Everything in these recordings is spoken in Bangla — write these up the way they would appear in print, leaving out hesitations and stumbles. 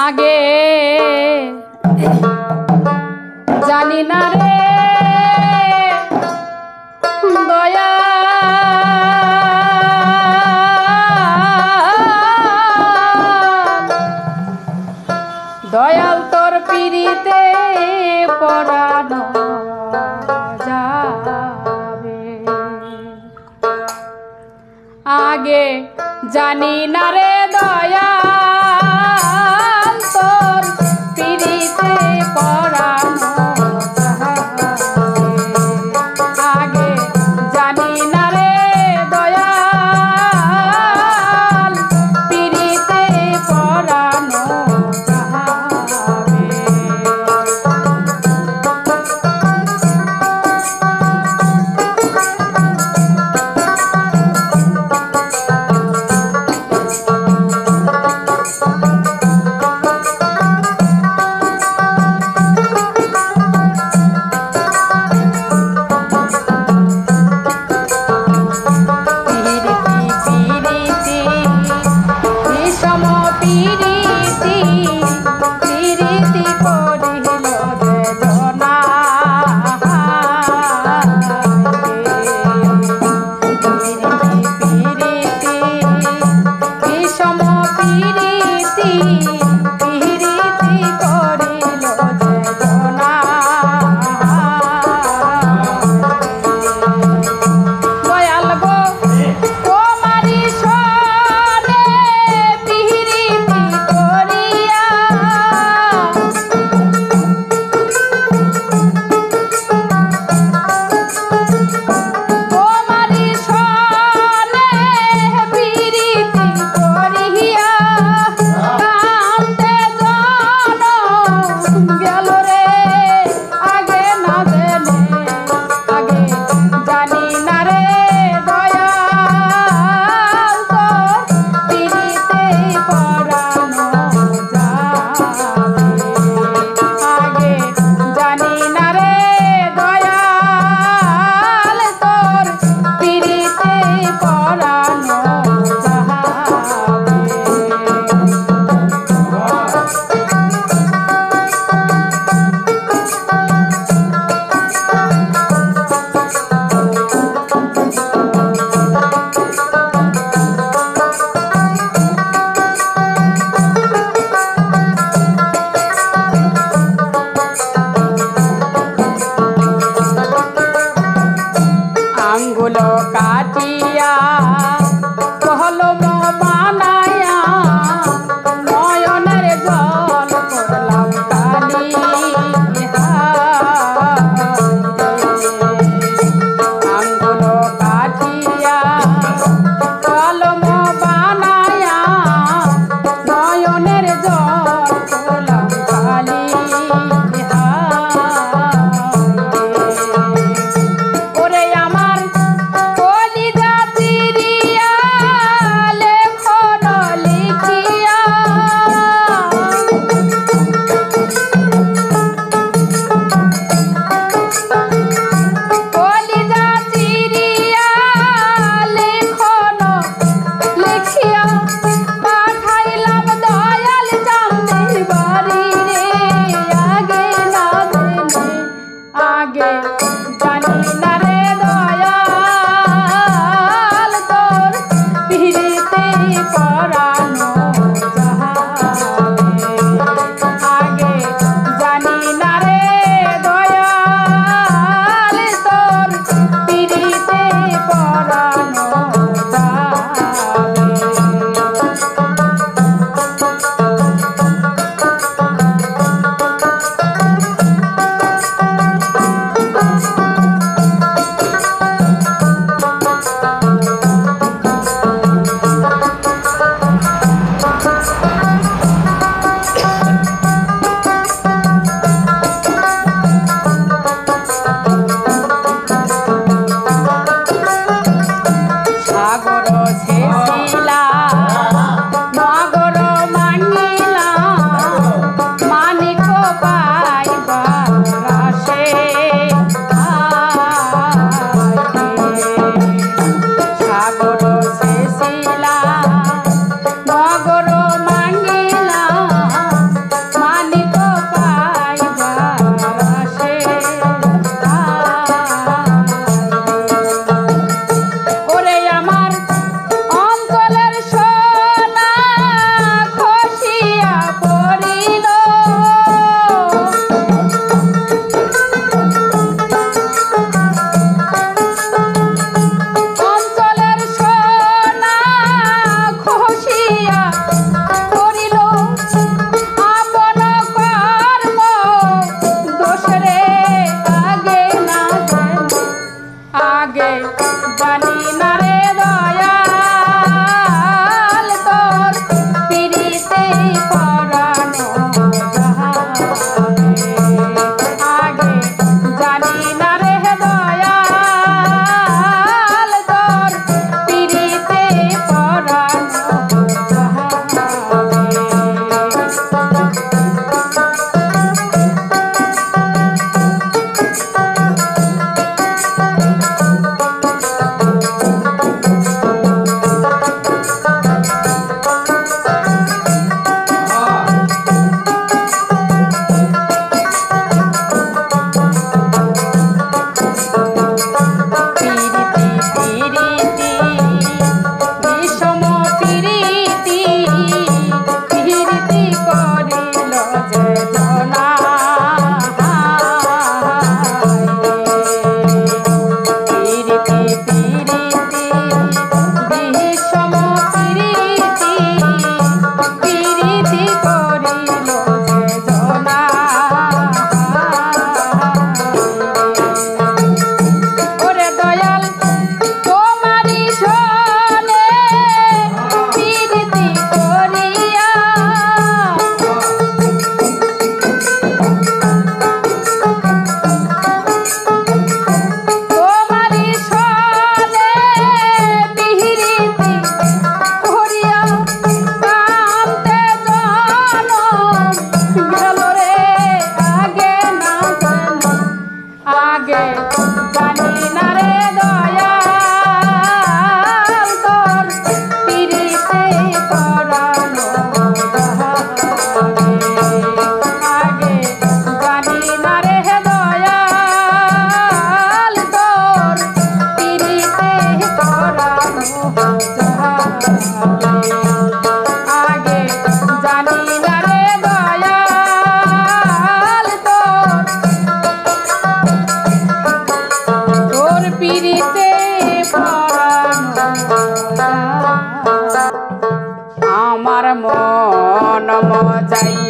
আগে জানি না রে দয়া দয়াল তোর পিড়িতে পড়ানো যাবে আগে জানি না রে দয়াল তোর পিড়িতে পড়ানো আগে জানি না রে দয়াল পিড়িতে পড়ানো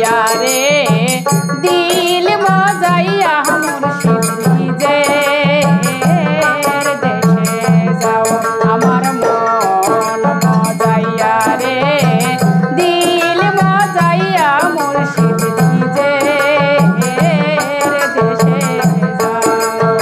মজাইয়া রে দিল মজাইয়া মুর্শিদ নিজের দেশে যাও আমার মন মজাইয়া রে দিল মজাইয়া মুর্শিদ নিজের দেশে যাও।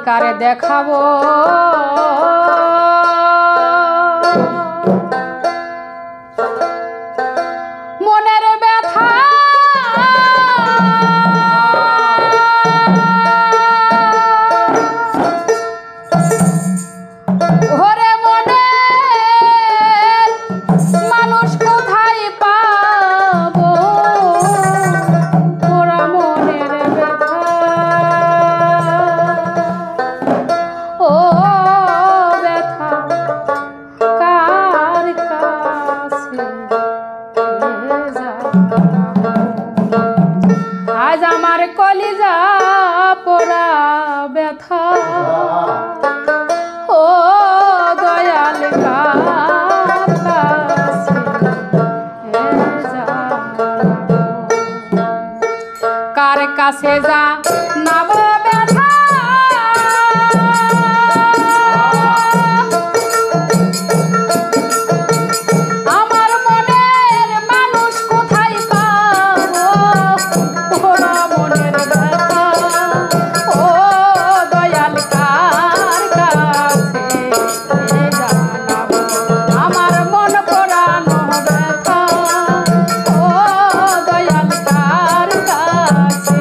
কারে দেখাবো মনের ব্যথা ওরে মনের মানুষ কোথায় পাবো ওরা মনের ব্যথা ও ব্যথা কার কাছে আজ আমার কলিজা পোড়া ব্যথা ও দয়াল কার কাছে কার কাছে যা নাব ব্যথা আমার মনের মানুষ কোথায় পাবো ওরা মনের ব্যথা ও দয়াল কার কাছে জানাবো আমার মন পোড়ানো ব্যথা ও দয়াল কার কাছে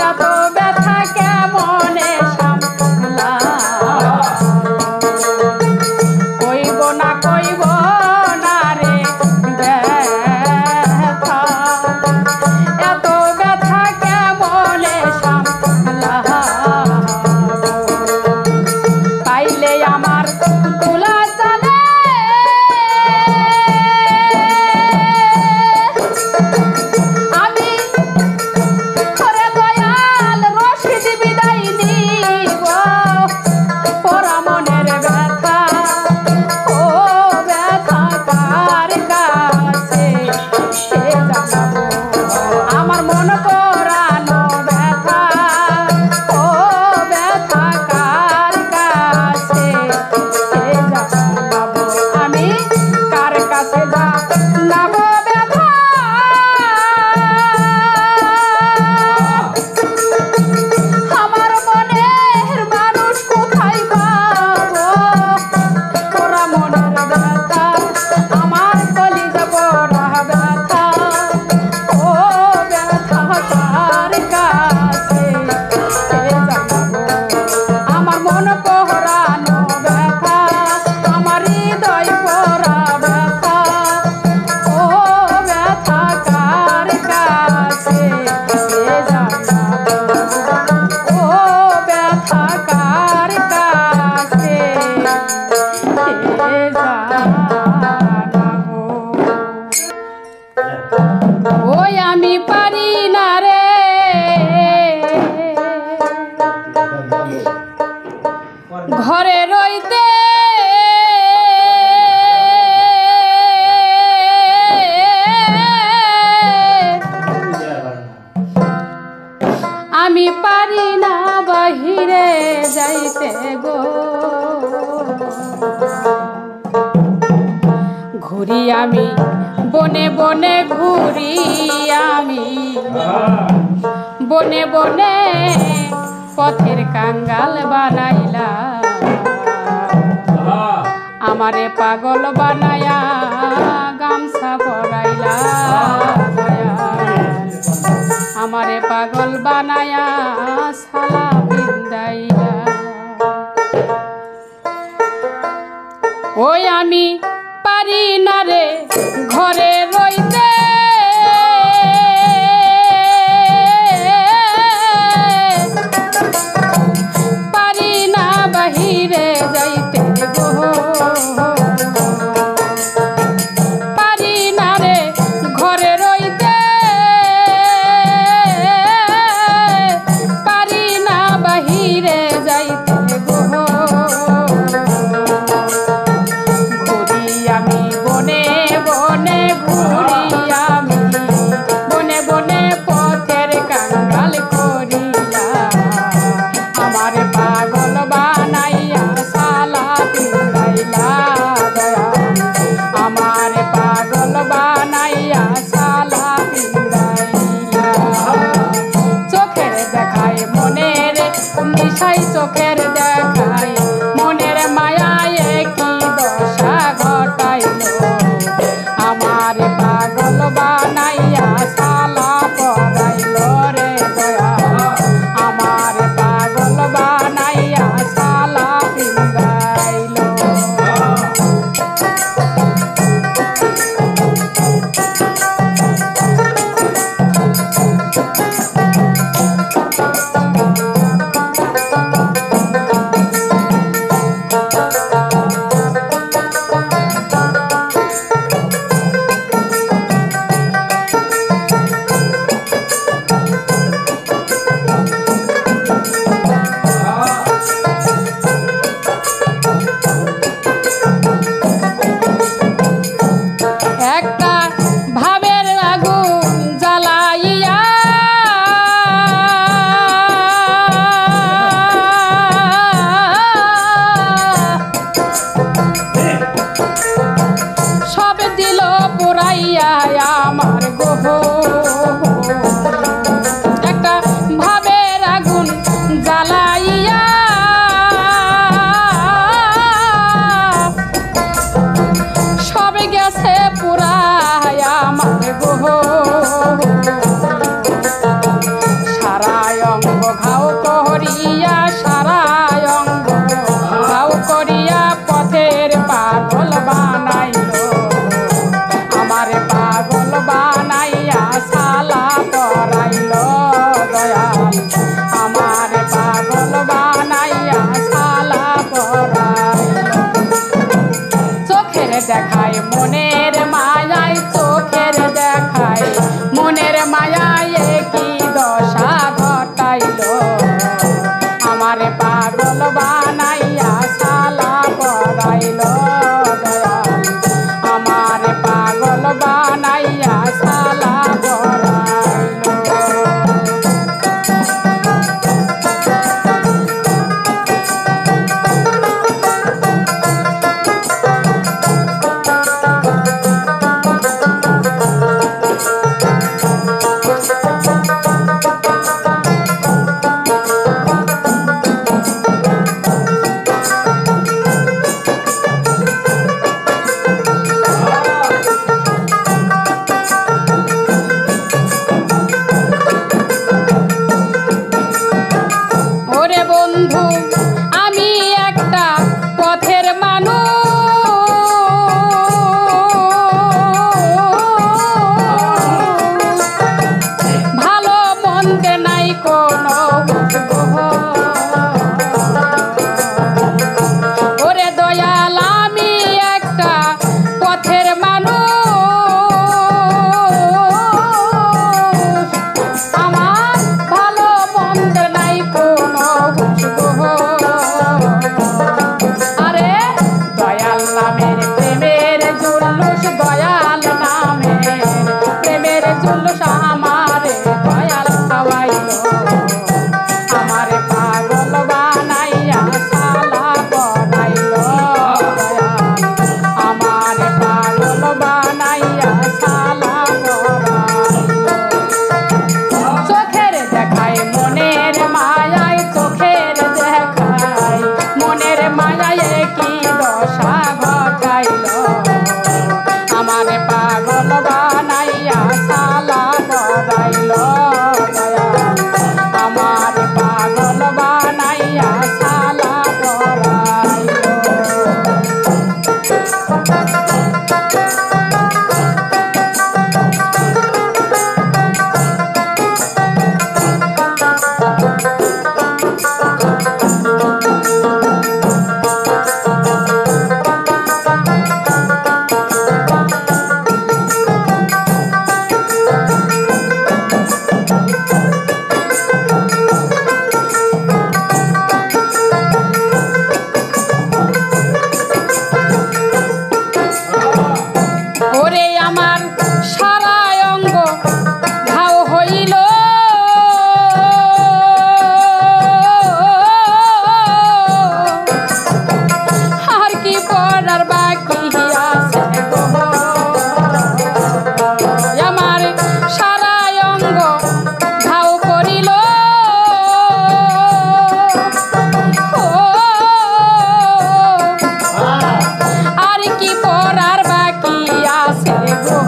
এত ব্যথা কেমনে সামলাম কইব না রে ব্যথা এত ব্যথা কেমনে সামলাম পাইলে আমার তুলা চালে আমি করে দয়াল রশিদ বিদায় নিব পরা মনের ব্যথা ও ব্যথা কার কাছে সে জানাবো আমার মন পরানো ব্যথা ও ব্যথা কার কাছে সে জানাবো আমি কার কাছে জানাবো ব্যথা আমার মনের মানুষ কোথায় পাবো পোড়া মনের ব্যথা আমার কলিজা পোড়া ব্যথা ও ব্যথা কার কাছে সে জানাবো আমার মন পোড়ানো ব্যথা আমার হৃদয় পোড়া ব্যথা ও ব্যথা কার কাছে সে জানাবো ও ব্যথা কার কাছে সে জানাবো ওই আমি পারি না রে ঘরে রইতে আমি পারি না বাহিরে যাইতে গো ঘুরি আমি বনে বনে ঘুরি আমি বনে বনে পথের কাঙ্গাল বানাইলা আমারে পাগল বানায়া গামছা পরাইলা আমারে পাগল বানায়া সালা বিন্দাইলা ওই আমি পারি না রে ঘরে রইতে পারি না বাহিরে যাইতে গো পারি না রে ঘরে রইতে পারি না বাহিরে যাইতে গো ঘুরি আমি বনে বনে ঘুরি অঙ্গ ঘাও করিয়া সারা অঙ্গ ঘাও করিয়া পথের পাগল বানাইল আমার পাগল বানাইয়া সালা পরাইল দয়াল আমার পাগল বানাইয়া সালা পরাইল চোখের দেখায় মনের মায়ায় চোখের দেখায় মনের মায়ায় কি দশা ঘটাইল আমার পাগল বানাইয়া সালা পরাইল দয়াল আমার পাগল বানাইয়া সালা পরাইল বন্ধু আমি একটা পথের মানুষ ভালো মন্দে নাই কোনো ওরে দয়াল আমি একটা পথের মানুষ আমার ভালো মন্দে নাই কোনো আরে দয়াল নামের প্রেমের জুলুস দয়াল নামের প্রেমের জুলুস আমারে দয়াল খাওয়াইল আমার পাগল বানাইয়া সালা পরাইল দয়াল আমার পাগল বানাইয়া সালা পরাইল চোখের দেখায় মনের মায়ায় চোখের দেখায় মনের মায়ায় কি দশা ঘটাইল আমার পাগল বানাইয়া সালা পরাইল দয়াল আমার পাগল বানাইয়া সালা পরাইল ওরে আমার সারা অঙ্গ ঘাও হইল আর কি পড়ার বাকি আছে গো আমার সারা অঙ্গ ঘাও করিল আর কি পড়ার বাকি আছে গো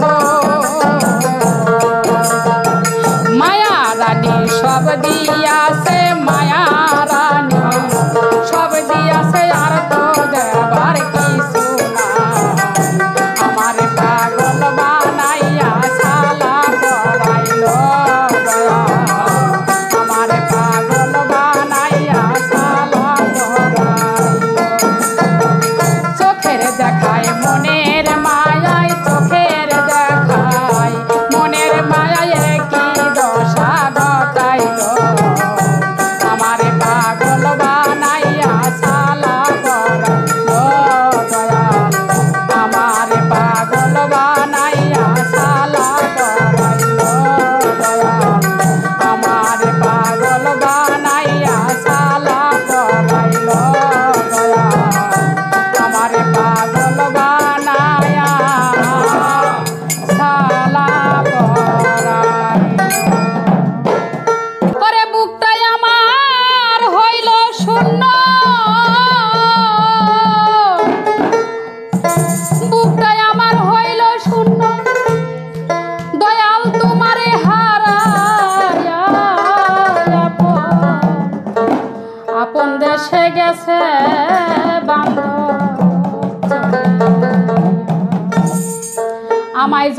মায়া রানী সব দিয়াছে মায়া রানী সব দিয়াছে আর তো দেবার কিছু না আমার পাগল বানাইয়া সালা পরাইল দয়াল আমার পাগল বানাইয়া সালা পরাইল চোখের দেখায় মনের মায়ায় চোখের দেখায় মনের মায়ায় কি দশা ঘটাইল আমার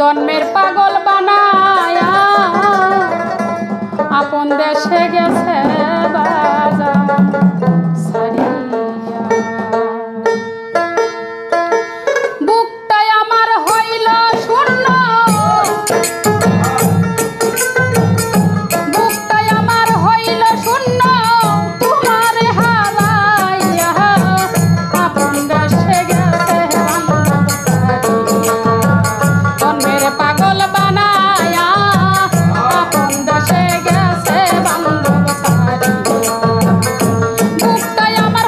জন্মের পাগল বানায়া আপন দেশে গেছে বাজার ছাড়িয়া। বুকটাই আমার হইল শূন্য, বুকটাই আমার হইল শূন্য তোমারে হারাইয়া আপন দেশে গেছে বান্ধব ছাড়িয়া। জন্মের পাগল বানায়া আপন দেশে গেছে বান্ধব ছাড়িয়া। বুকটাই আমার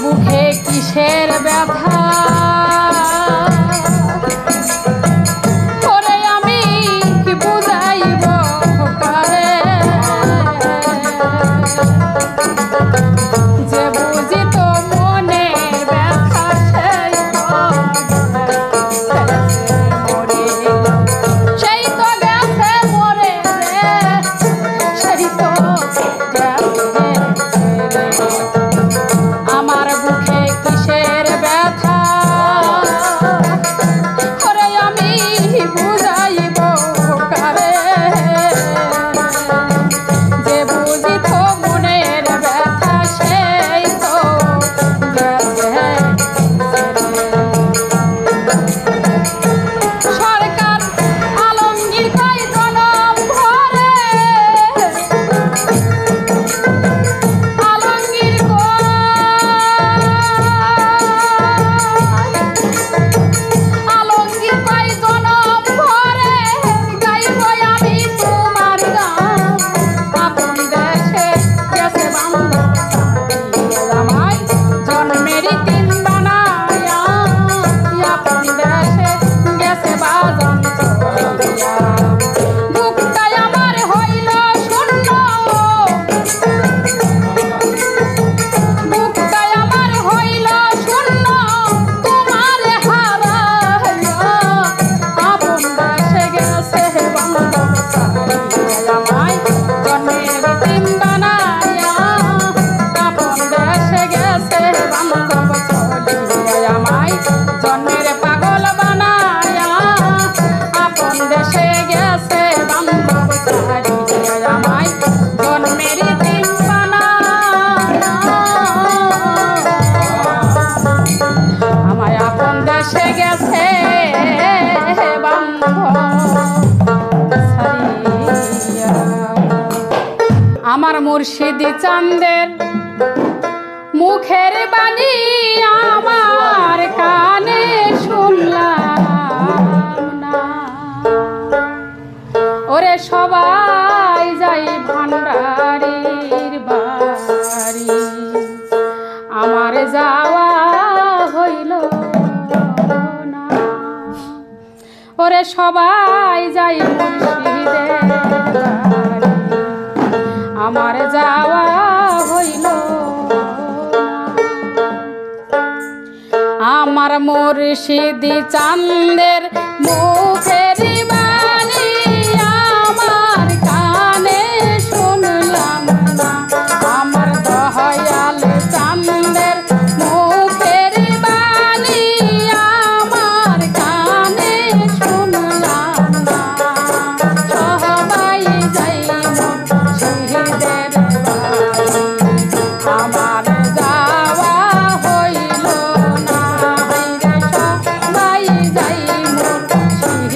বুকে কিসের ব্যথা ওরে আমি কি বুঝাইব কারে যে বুঝি তো মনের ব্যথা সেই তো গেছে মরে সেই তো আমার বুকে কিসের ব্যথা ওরে আমি বুঝাইব কারে যে বুঝি তো মনের ব্যথা সেই তো সরকার আলমগীর কয় জনম ভরে আলমগীর আলমগীর কয় জনম ভরে গাইব আমি তোমার গান আপন দেশে গেছে বান্ধব আমায় জন্মেরই দিন বানায়া আপন দেশে গেছে বাজন চলিয়া বুকটাই আমার হইল শূন্য বুকটাই আমার হইল শূন্য তোমার হারাইয়া আপন দেশে গেছে বান্ধব সারিয়া আমায় জন্মের দিন বানায়া আপন দেশে গেছে বান্ধব চলিয়া আমায় জন্মের পাগল বানায়া আপন দেশে গেছে বান্ধব সারিয়া আমায় জন্মের দিন বানায়া আমায় আপন দেশে গেছে বান্ধব সারিয়া আমার মুর্শিদি চাঁদের মুখের বাণী আমার কানে শুনলাম না ওরে সবাই যাই ভান্ডারির বাড়ি আমার যাওয়া হইল না ওরে সবাই যাই মুর্শিদের বাড়ি আমার যাওয়া হইল না আমার মুর্শিদি চাঁদের মুখের বাণী আমার কানে শুনলাম না আমার দয়াল চাঁদের মুখের বাণী আমার কানে শুনলাম না সবাই যাই মুর্শিদের বাড়ি আমার যাওয়া হইল না সবাই যাই মুর্শিদের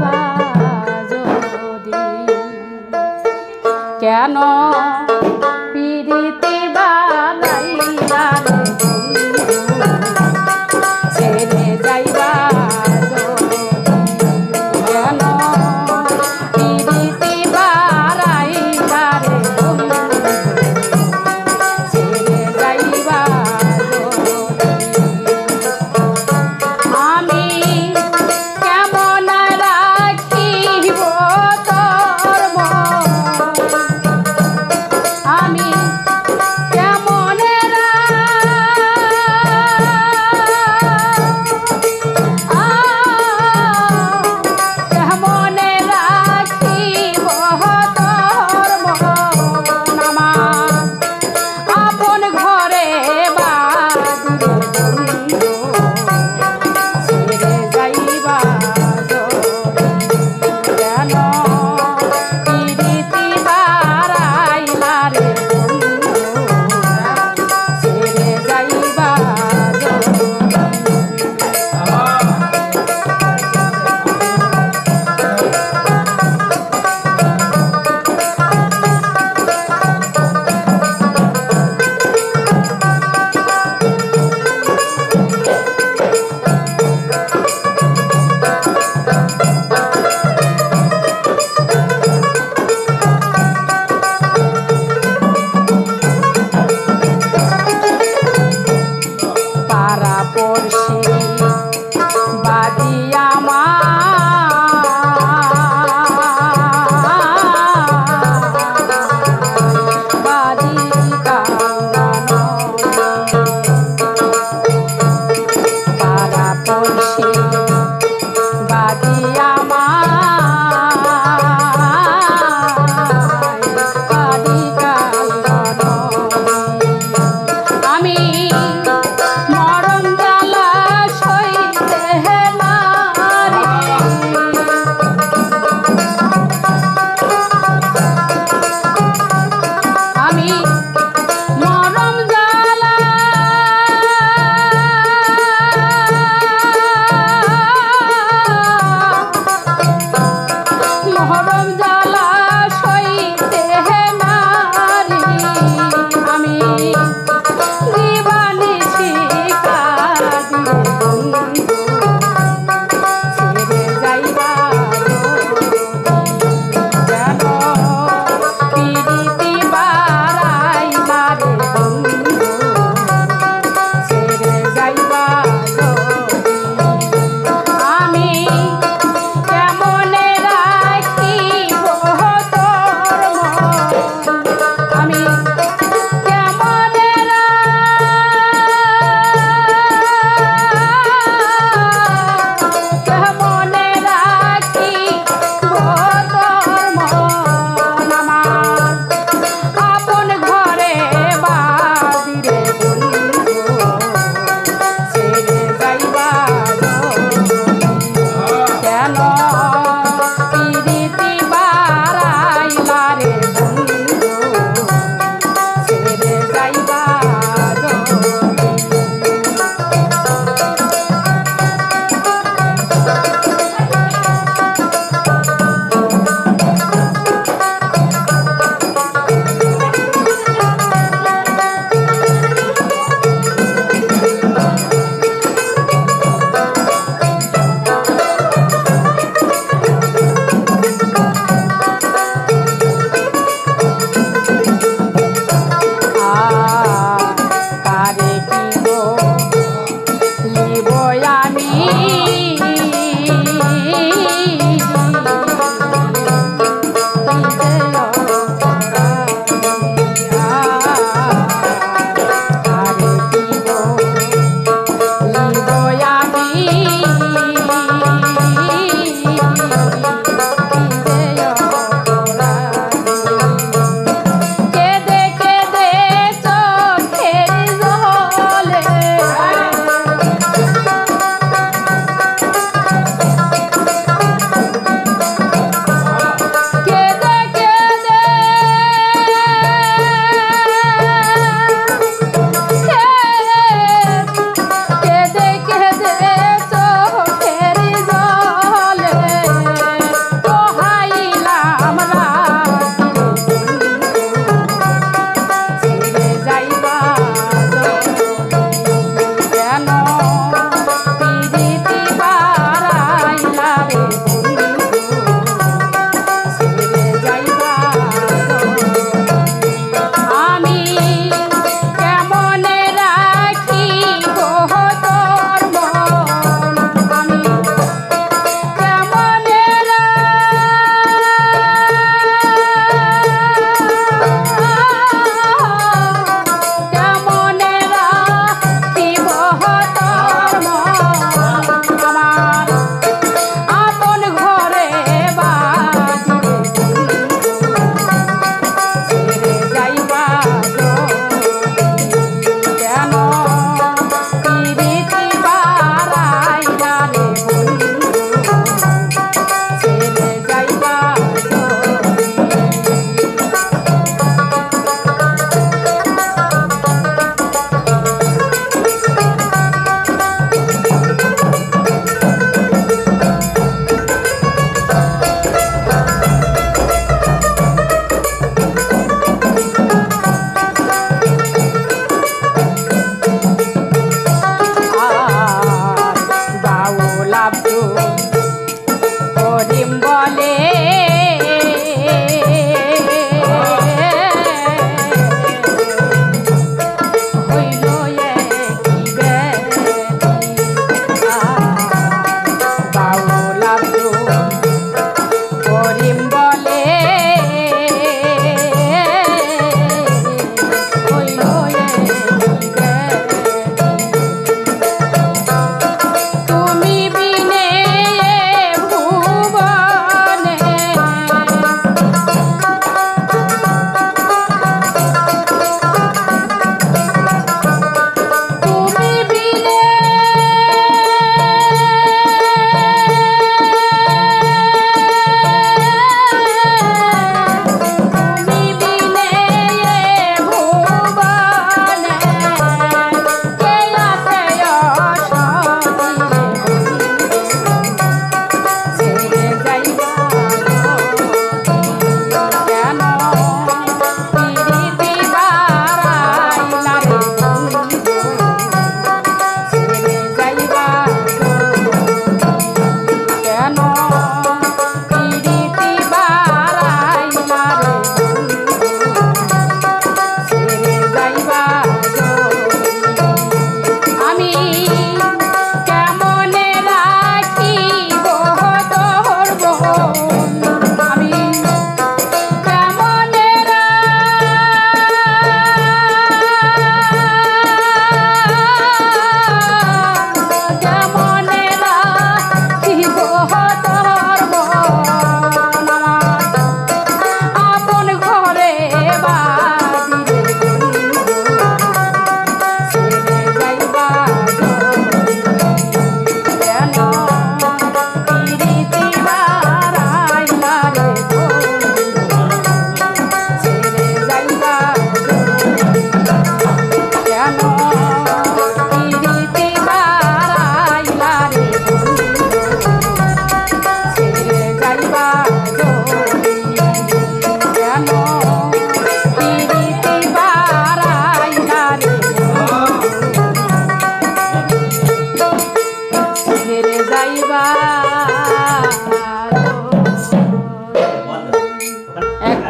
যাইবা যদি কেন পিরিতি বানাইলা রে ছেড়ে যাইবা যদি কেন পিরিতি বানাইলা রে ছেড়ে যাইবা আমি কেমন রাখিব তোর মন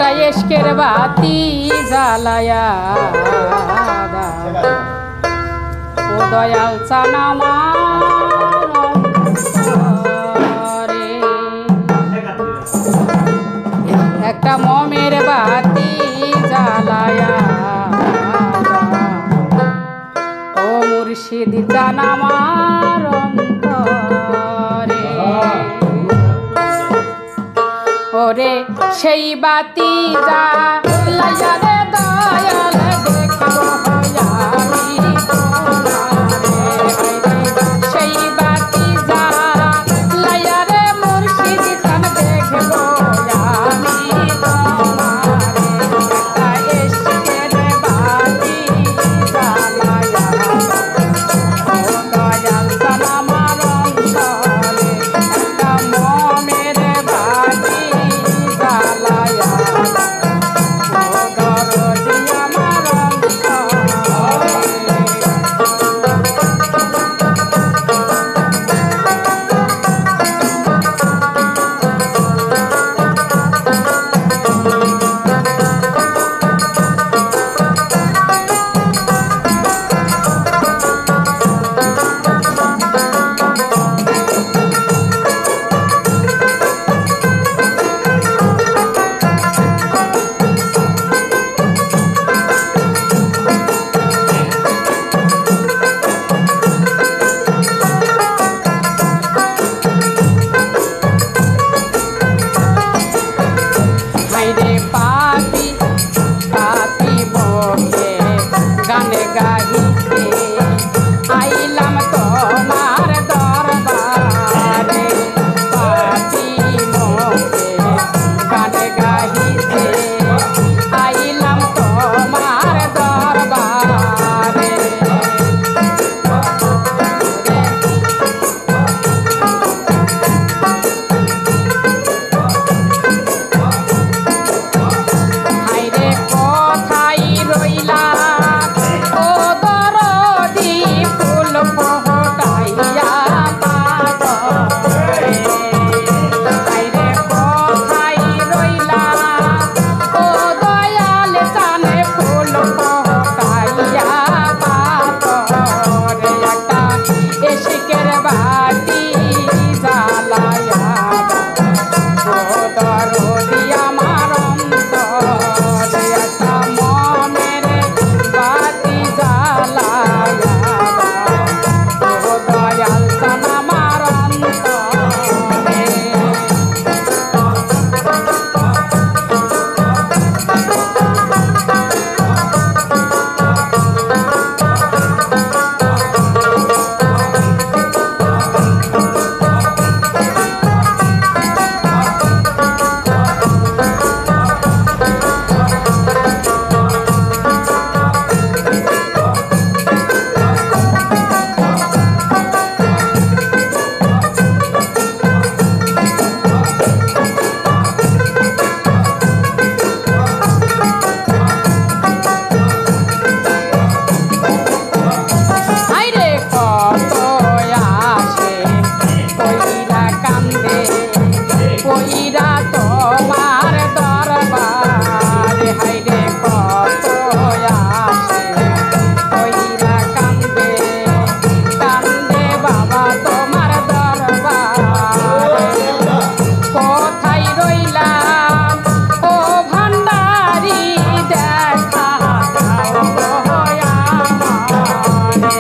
একটা ইশকের বাতি জ্বালায়া দাও ও দয়াল চান আমার অন্তরে। একটা মোমের বাতি জ্বালায়া দাও ও মুর্শিদ চান আমার অন্তরে। ওরে সেই বাতি জ্বালায়া রে দয়াল দেখবো আমি তোমারে। সেই বাতি জ্বালায়া রে মুর্শিদ চান দেখবো আমি তোমারে। একটা ইশকের বাতি জ্বালায়া ও দয়াল চান আমার অন্তরে। একটা মোমের বাতি জ্বালায়া ও দরদি আমার অন্তরে। হায়রে পাপি পাপি বকে গানে গাহিতে আইলাম তোমার দরবারে। পাপি বকে গানে গাহিতে আইলাম তোমার দরবারে। হায়রে কোথায় রইলা ও দরদি ফুল ফোটাইয়া পাগলে। হায়রে কোথায় রইলা ও দয়াল চানে ফুল ফোটাইয়া পাগলে। একটা ইশকের বাতি জ্বালায়া ও দরদি আমার অন্তরে। একটা মোমের বাতি জ্বালায়া ও দয়াল চান আমার অন্তরে। হায়রে কত আসে কইরা কান্দে কইরা তোমার দরবারে। হায়রে কত আসে কইরা কান্দে কান্দে বাবা তোমার দরবারে। কোথায় রইলাম ও ভান্ডারি দেখা দাও গো আমারে।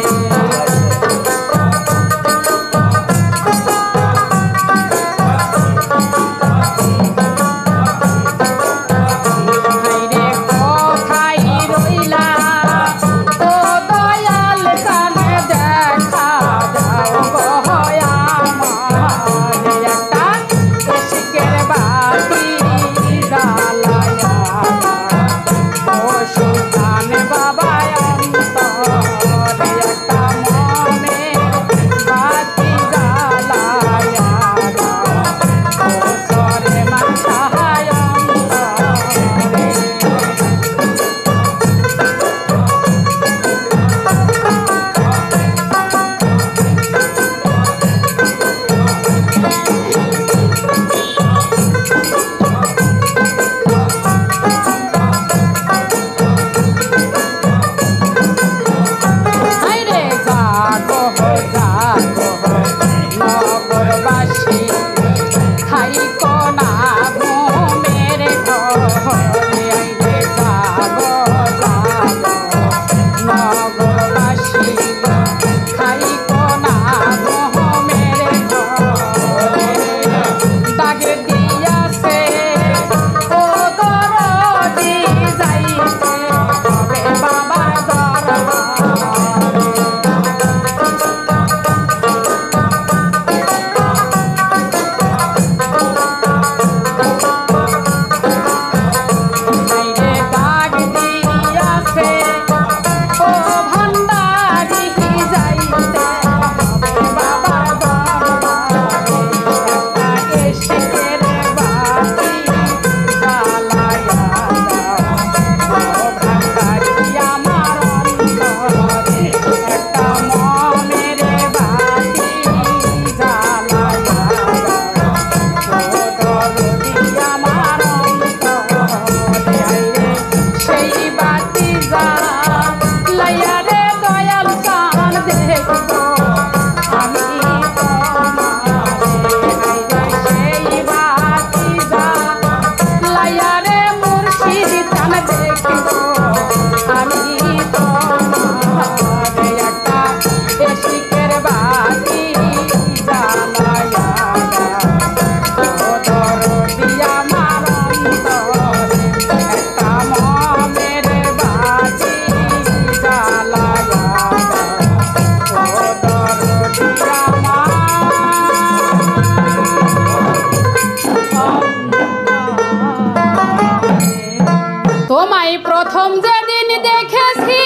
প্রথম যেদিন দেখেছি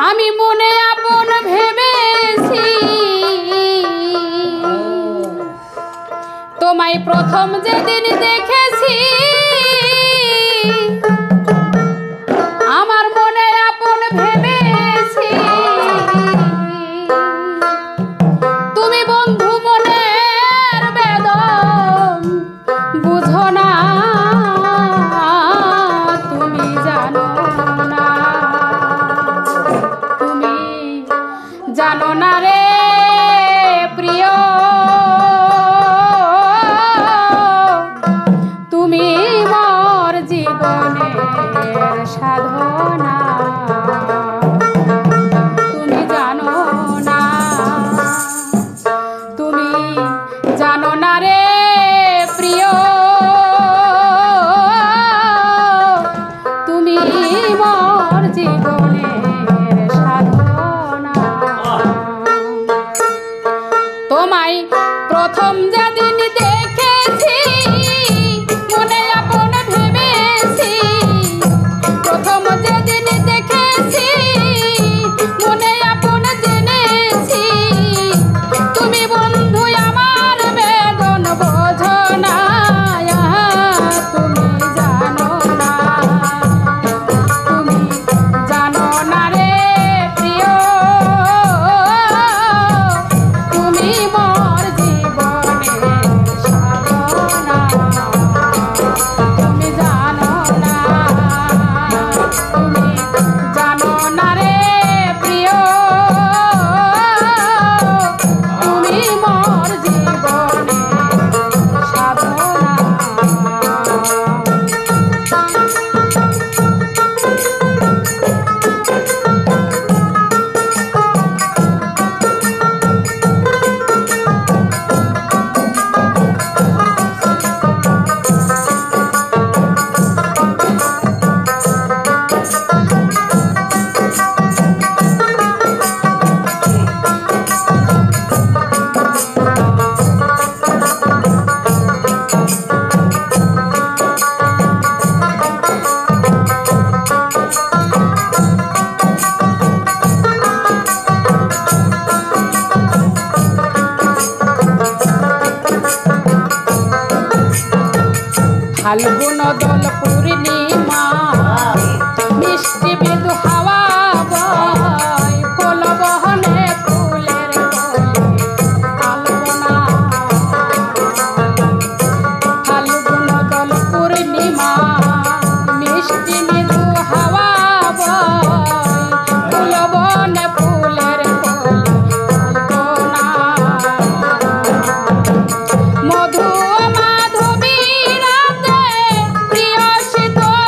আমি মনে আপন ভেবেছি তোমায় প্রথম যেদিন দেখেছি আমার মনে আপন ভেবেছি তুমি বন্ধু মনের বেদন বুঝো না তুমি জানো না তুমি জানো না রে প্রিয় তুমি মোর জীবনের সাধনা তুমি জানো না তুমি জানো না রে প্রিয় তুমি মোর জীবনের সাধনা তোমায় প্রথম যেদিন দেখেছি মনে আপন ভেবেছি প্রথম যেদিন দেখেছি মনে আপন জেনেছি তুমি বন্ধু আমার বেদন বোঝো না তুমি জানো না তুমি জানো না রে প্রিয় তুমি মোর জীবনের সাধনা তুমি জানো না তুমি জানো না রে প্রিয় তুমি মোর জীবনের সাধনা ফাল্গুন দল পূর্ণিমা মিষ্টি বিদু হাওয়া বয় ফুল বহনে ফুলের আলপনা ফাল্গুন দল পূর্ণিমা মিষ্টি বিদু হাওয়া বয় ফুল বহনে ফুলের আলপনা মধু মাধবী রাতে প্রিয় শীতল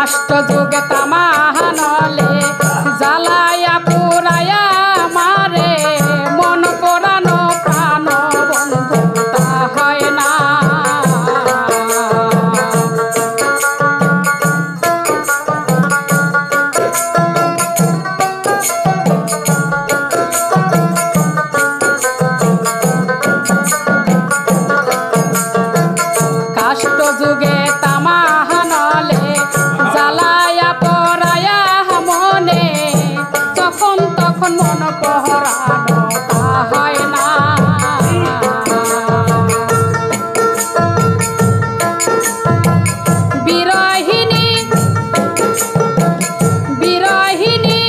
কাষ্ট যুগে তামাহানলে জ্বালায়া পুরায়া মারে মন পোড়ানো প্রাণ বন্ধু তা হয় না। কাষ্ট যুগে তামাহানলে জ্বালায়া পরায়া মনে তখন তখন মন পহরানো তা হয় না। বিরহিণী বিরহিণী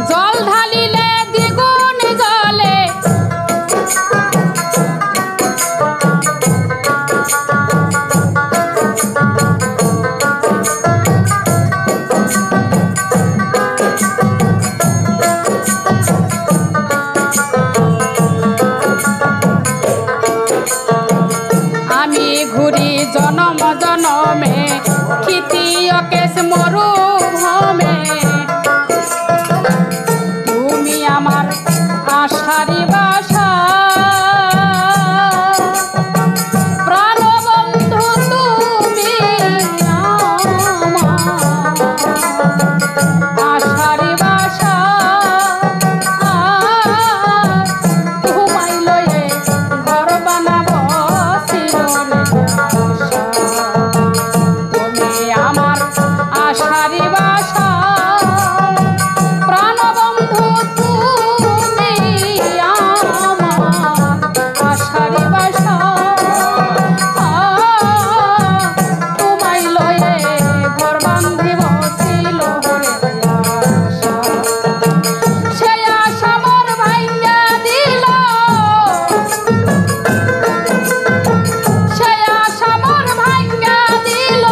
জল ঢালিলে দ্বিগুণ জলে আমি ঘুরি জনম জনমে ক্ষিতীয় কেশ মরুভূমে তুমি আমার আশারি বাসা প্রাণবন্ধু তুমি আমার আশারি বাসা তোমায় লয়ে ঘর বানাবো চিররে আশা তুমি আমার আশারি বাসা প্রাণবন্ধু তুমি আমার আশারি বাসা তোমায় লয়ে ঘর বান্ধিব চিররে আশা সে আশা মোর ভাইয়া দিল সে আশা মোর ভাইয়া দিল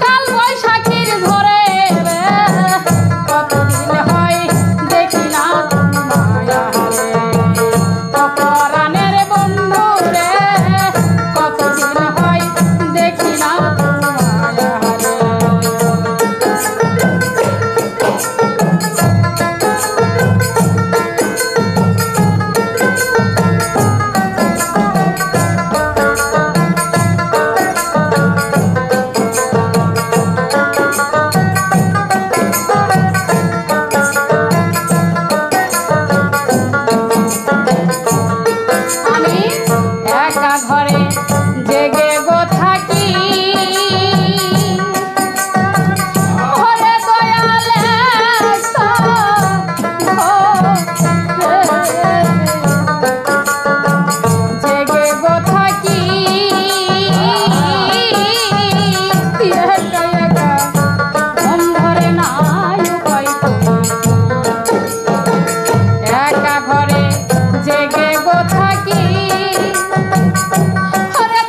কাল বৈশাখীর ঝড়ে রে কতদিন হয় দেখি না মায়া রে অপরাণের বন্ধু রে কতদিন হয় দেখি না মায়া রে। আমি একা ঘরে জেগে গো থাকি ওরে দয়ালে জেগে গো থাকি একা একা মন ধরে নাই উপায় একা ঘরে জেগে গো থাকি ওরে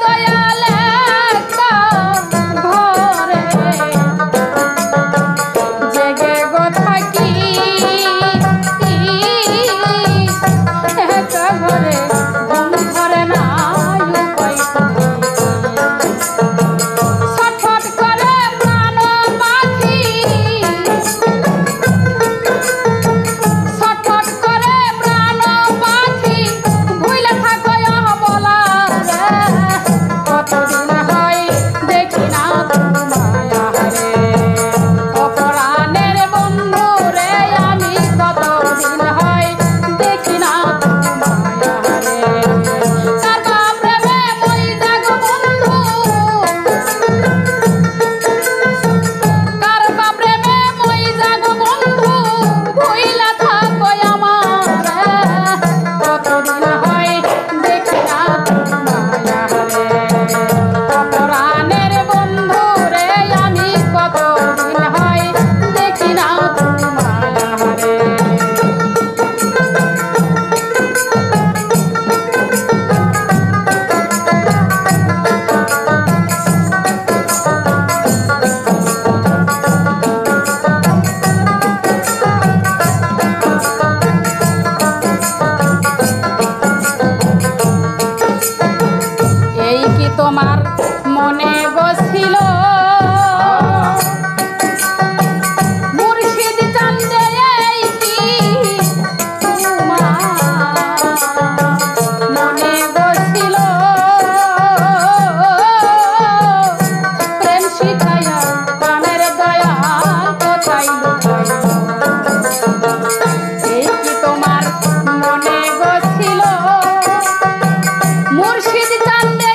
মুর্শিদ চান্দে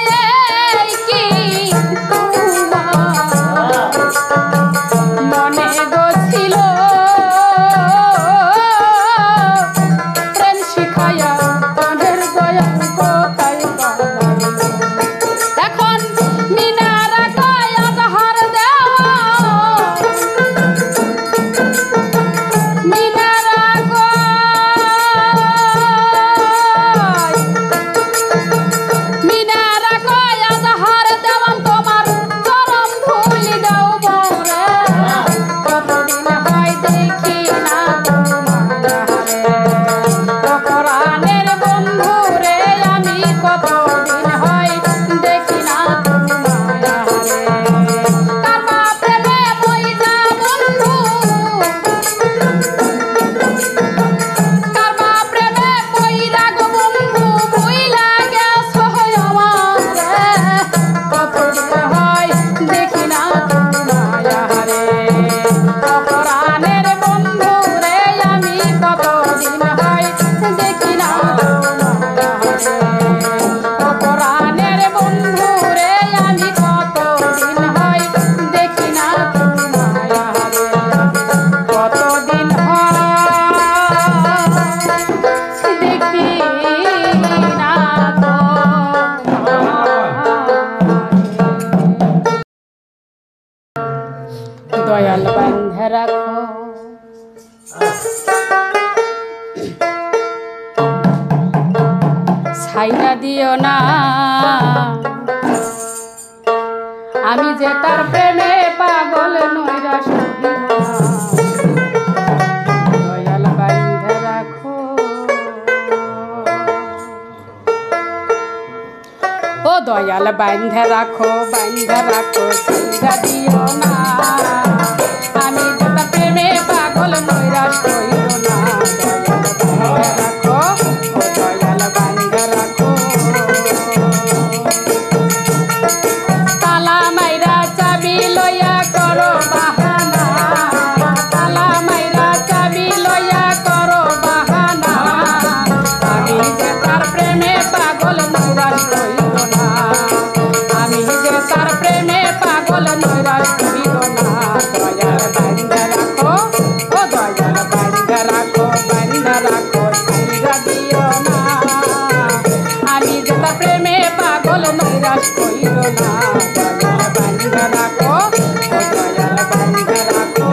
কি মনে গছিল প্রেম শিখায়া প্রাণের দয়া কোথায় পালাইল এখন মিনারা কয় আজহার দেওয়া মিনারা কয় আজহার দেওয়ান তোমার চরণ ধুলি দাও মোরে কতদিন হয় দেখি না কোরআনের বন্ধু রে আমি কতদিন হয় দেখি না কার প্রেমে বইলা বন্ধু কার প্রেমে বইলা গো বন্ধু বইলা গেছ আমারে কতদিন হয় দেখি না মায়ারে কোরআনের বন্ধু রে আমি কতদিন হয় দেখি না কোরআনের বন্ধু রে আমি কতদিন হয় দেখি না কতদিন দেখি না দয়াল বান্ধে রাখো ছাইরা দিও না আমি যে তার প্রেমে পাগল নৈরাশ দয়াল বান্ধে রাখো ও দয়াল বান্ধে রাখো ছাইরা দিও না আমি যে তার প্রেমে পাগল নৈরাশ হইল না দয়াল বান্ধে রাখো তালা মাইরা চাবি লইয়া করো বাহানা তালা মাইরা চাবি লইয়া করো বাহানা আমি যে তার প্রেমে পাগল নৈরাশ হইল না আমি যে তার প্রেমে পাগল নৈরাশ হইল না দয়াল বান্ধে রাখো ও দয়াল বান্ধে রাখো ছাইরা দিও না আমি যে তার প্রেমে পাগল নৈরাশ হইল না দয়াল বান্ধে রাখো ও দয়াল বান্ধে রাখো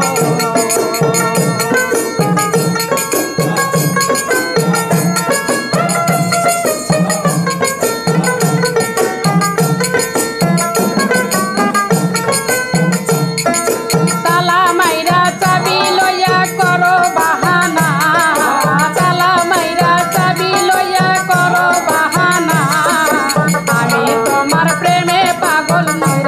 তালা মাইরা চাবি লইয়া করো বাহানা তালা মাইরা চাবি লইয়া করো বাহানা আমি তোমার প্রেমে পাগল নৈরাশ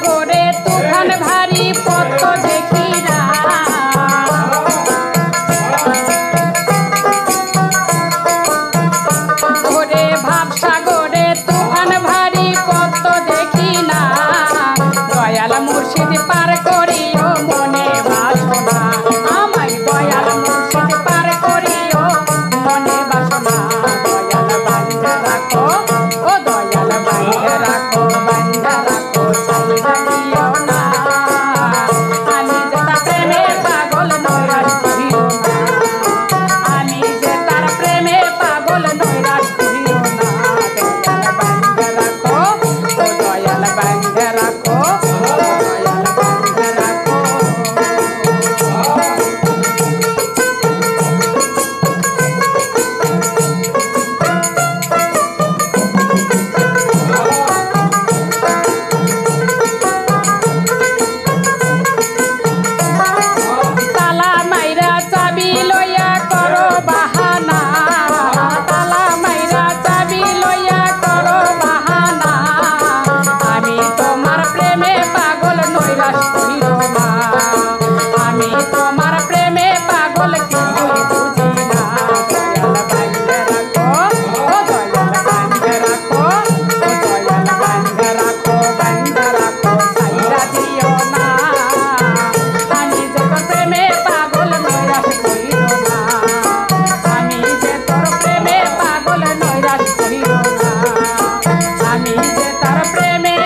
সাগরে তুফান ভারী পদ্ম দেখি না ওরে ভাব সাগরে তুফান ভারী পদ্ম দেখি না দয়াল মুর্শিদ পার করিও মনে বাসনা আমায় দয়াল মুর্শিদ পার করিও মনে বাসনা দয়াল বান্ধা রাখো ও দয়াল বান্ধা রাখো সাইরা দিও না আমি যেটা প্রেমে পাগল নৈরাশ করিও না আমি যে তার প্রেমে পাগল নৈরাশ করিও না দয়াল বান্ধা রাখো ও দয়াল বান্ধা রাখো দয়াল বান্ধা রাখো তালা মাইরা চাবি লইয়া করো বাহানা তালা মাইরা চাবি লইয়া করো বাহানা আমি তোমার প্রেমে পাগল নৈরাশ করিও না আমি তোমার প্রেমে পাগল কিছুই বুঝি না দয়াল বান্ধা রাখো ও দয়াল বান্ধা রাখো ও দয়াল বান্ধা রাখো সাইরা দিও না আমি যে তোর প্রেমে পাগল নৈরাশ করিও না আমি যে তোর প্রেমে পাগল নৈরাশ করিও না আমি যে তার প্রেমে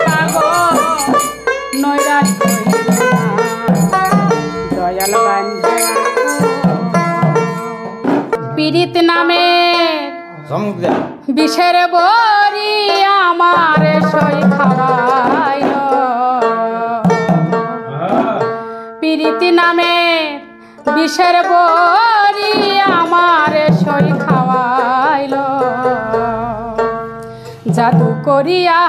পাগল নৈরাশ করিও না দয়াল বান্ধা পীড়িত নামে বিষের বড়ি আমার সই খাওয়াইল পীড়িতি নামে বিষের বড়ি আমার সই খাওয়াইল জাদু করিয়া